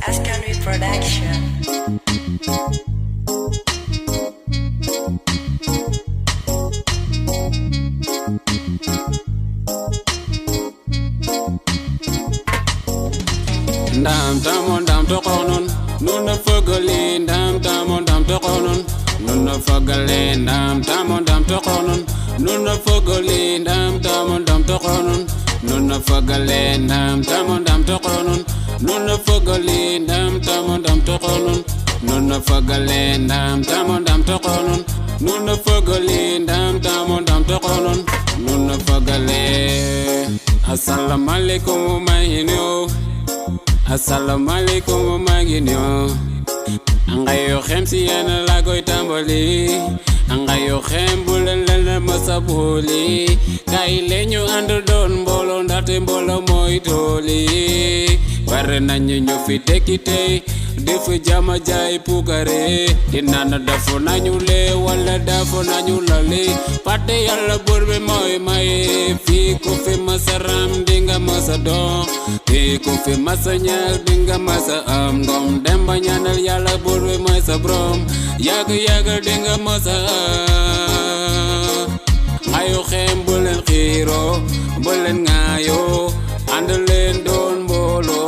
Ascanwy Production. Ndam tamon dam to konon nuna fogole ndam tamon dam to konon nuna fogole ndam tamon dam to konon nuna fogole ndam tamon dam to konon nuna fogole ndam tamon dam to konon nuna fogole ndam tamon dam to konon nuna fogole ndam tamon dam to konon nuna fogole ndam tamon dam to konon nuna fogole. Assalamu alaikum mayino. Assalamu alaikum maginyo. Angayo khem si yana la koy tambali. Angayo khem bulen lena masabuli. Kay leñu andu don mbolo ndate mbolo moy toli. Bare nañu ñu fi tekki tey defu jama jaay pukare. Dinana dafu nañu le wala dafu nañu lale. Pate yalla burbe moy maye. Fi ko fi masaram dinga masado. Fi ko fi masanya dinga masa am ngom demba ñaanal yalla burbe moy sa brom. Yag dinga masa. Ayo xem bulen xiro bulen ngayo andalen don bolo.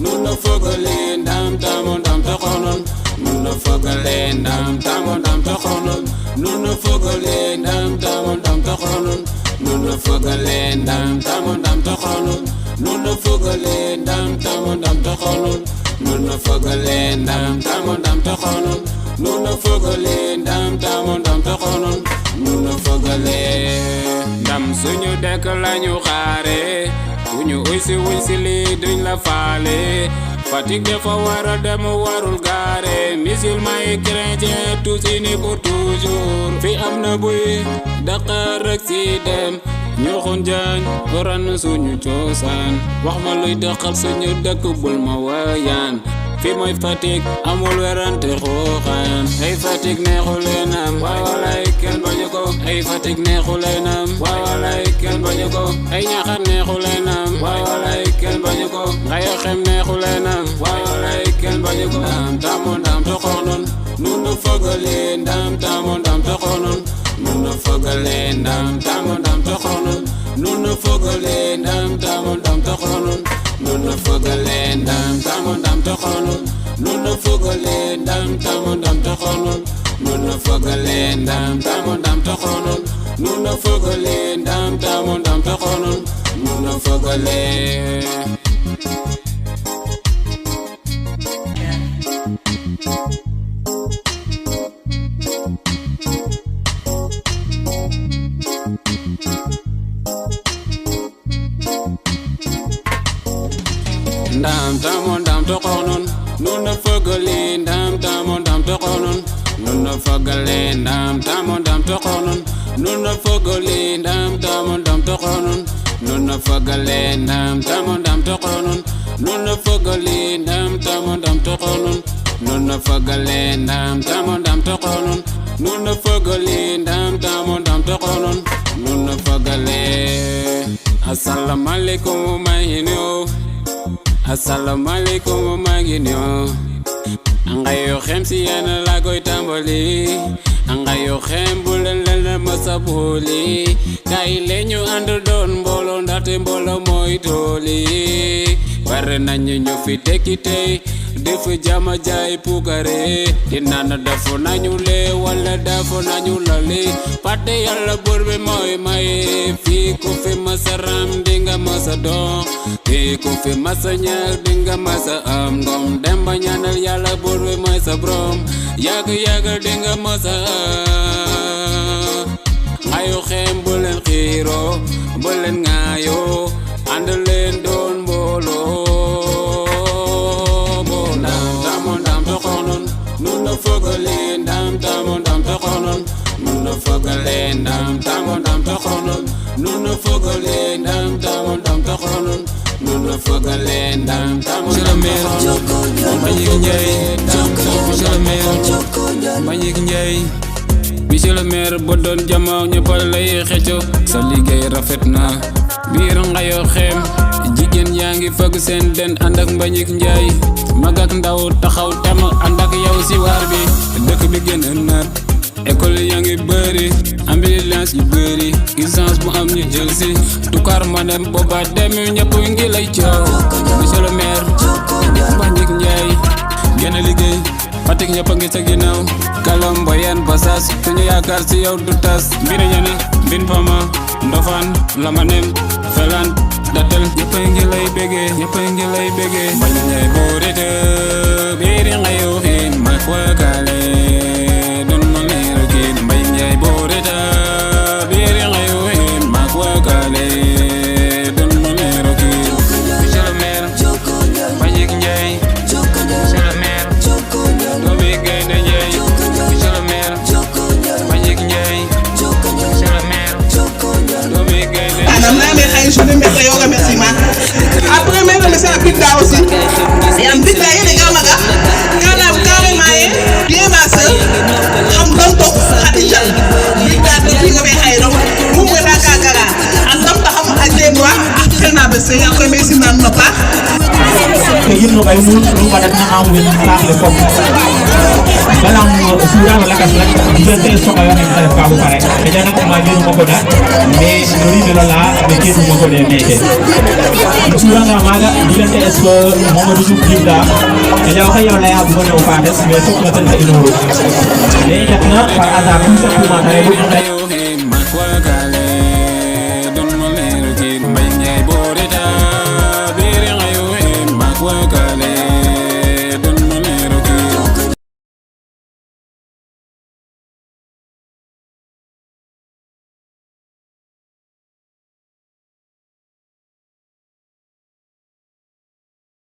Nuna fogole ndam tamon dam to konon nuna fogole ndam tamon dam to konon nuna fogole ndam tamon dam to konon nuna fogole ndam tamon dam to konon nuna fogole ndam tamon dam to konon nuna fogole ndam tamon dam to konon nuna fogole ndam tamon dam to konon nuna fogole ndam suñu dekk lañu xaare Unyu uisi li duñ la faale Fatick dafa wara dem warul gaare musulman et chrétien tous unis pour toujours fi am na buy Dakar rek si dem ñoxun jaañ oran suñu cosaan wax ma luy dëkkal suñu dëkk bul ma wayaan fi mooy Fatick amul werante xooxaan ay Fatick neexu leen am waay walay kenn bañu ko ay Fatick neexu leen am waay walay kenn bañu ko ay Ñaxar neexu leen am waay walay kenn bañu ko Ngayo Xem neexu leen am waay walay kenn bañu ko ndam tamon dam to konon nuna fogole ndam tamon dam to konon nuna fogole ndam tamon dam to konon nuna fogole ndam tamon dam to konon nuna fogole ndam tamon dam to konon nuna fogole ndam tamon dam to konon nuna fogole ndam tamon dam to konon nuna fogole ndam tamon dam to konon nuna fogole. Ndam tamon dam to konon nuna fogole ndam tamon dam to konon nuna fogole ndam tamon dam to konon nuna fogole ndam tamon dam to konon nuna fogole ndam tamon dam to konon nuna fogole ndam tamon dam to konon nuna fogole ndam tamon dam to konon nuna fogole ndam tamon dam to konon nuna fogole. Assalamu alaikum mayino. Assalamu alaikum maginyo. Angayo khem si yana la koy tambali. Angayo khem bulen lena masabuli. Kay leñu andu don mbolo ndate mbolo moy toli. Bare nañu ñu fi tekki tey defu jama jaay pukare. Dinana dafu nañu le wala dafu nañu lale. Pate yalla burbe moy maye. Fi ko fi masaram dinga masado. Fi ko fi masanya dinga masa am ngom demba ñaanal yalla burbe moy sa brom. Yag dinga masa. Ayo xem bulen xiro bulen ngayo andalen don bolo. Ndam tamon dam to konon nuna fogole ndam tamon dam to konon nuna fogole ndam tamon dam to konon nuna fogole ndam tamon dam to konon nuna fogole ndam tamon dam to konon Mbagnick Ndiaye monsieur le maire Mbagnick Ndiaye monsieur le maire boo doon jamo ñëpp lay xëcco sa liggéey rafet na biir ngayoo xeem jigéen yaa ngi fëgg seen den ànd ak Mbagnick Ndiaye mag ak ndaw taxaw tam ànd ak yow si waar bi dëkk bi gën a naat école yaa ngi bëri ambulance yu bëri urgence bu am ñu jël si tukar ma dem booba dem ñëpp ngi lay coow monsieur le maire Mbagnick Ndiaye gën a liggéey Fatick ñëpp a ngi sa ginnaaw Kalombo yan Bassas suñu yaakaar si yow du tas mbir ñene mbin pama Ndofane Lamanem Felan Datel ñëpp a ngi lay bégee ñëpp a ngi lay bégee Mbagnick Ndiaye boo rete biiri nga yow xiin ma fookale don ma leero kiin Mbagnick Ndiaye boo rete biiri nga yow xiin ma fookale don ma leero kiin monsieur le maire Mbagnick Ndiaye monsieur le maire doomi Gaynde Ndiaye monsieur le maire Mbagnick Ndiaye monsieur le maire doomi Gaynde Anam na me ay je me yoga merci ma. Après même le ça Bigda aussi. Et en Bigda yene ga maga. Kana carrément bien ma sœur. Xam dom tok Khadija. Bigda de fi nga be ay rom. Mu mo da ka gara. Andam ta xam ak des doigts. Xena be sey après merci nan no pa. Ke yinno kay mun lu wadat na am wen xaar le fop dalam sura wala kas la jente soko yo ni ka bu pare e jana ko ma jenu mako da mais nori de la be jenu mako de meke sura nga maga jente espo momadou djouf jibda e jaw xey yow la ya bu ne o fa des mais fop la tan ino le jatna par hasard tout simplement dara bu